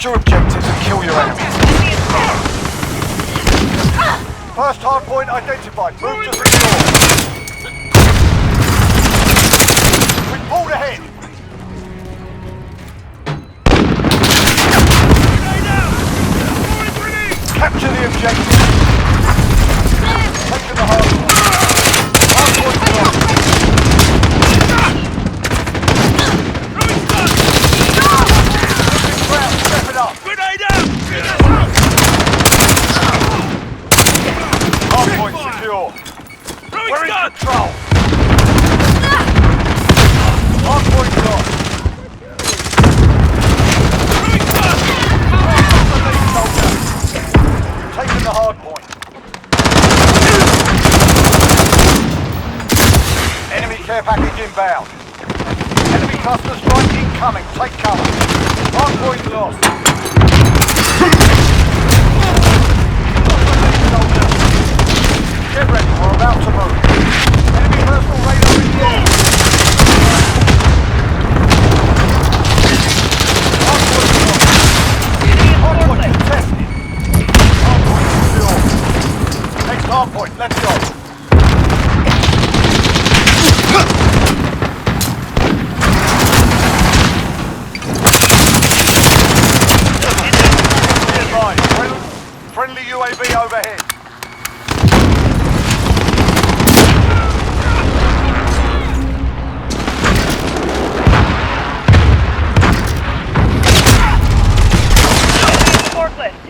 Capture objectives and kill your enemies. First hard point identified. Move to secure. We've pulled ahead. Capture the objective. Taking the hard point. Hard point blocked. Step it up. Hard point secure. We're in control. Hard point lost. Taking the hard point. Enemy care package inbound. Enemy cluster strike incoming. Take cover. Hard point lost. Get ready, we're about to move. Enemy personal radar in the air. Hard point lost. Hard point contested. Hard point secure. Next hard point, let's go. Friendly UAV overhead. Forklift.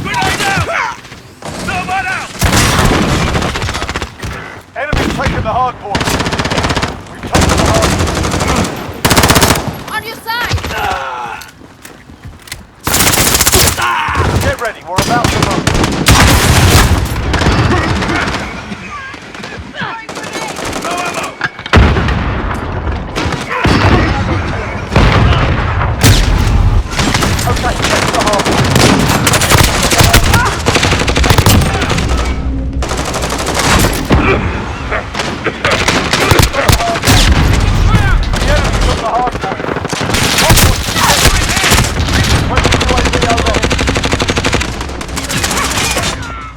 Grenade out! Someone out! Enemy's taking the hard point. We've taken the hard point. On your side! Get ready, we're about to move. No ammo! Okay, get to the hard point. The enemy took the hard point.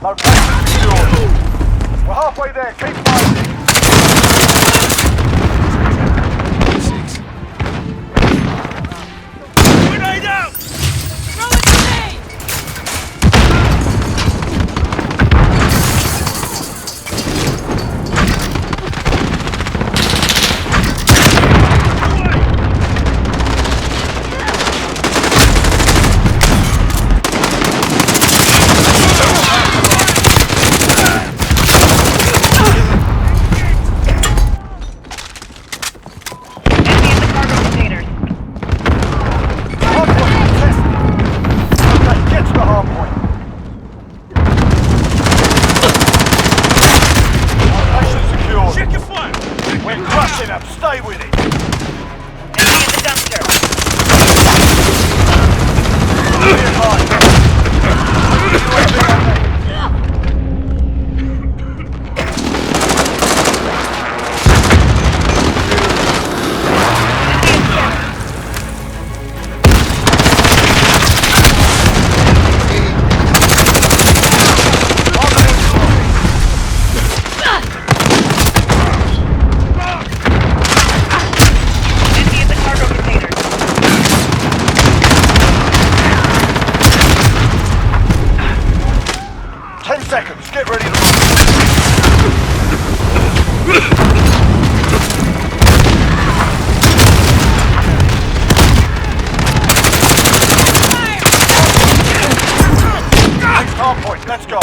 Location secured. We're halfway there, keep fighting. Grenade out! Throw a grenade! Stay with it. Enemy in the dumpster. Be advised. Enemy in the cargo container. 10 seconds. Get ready to move. Next hard point. Let's go.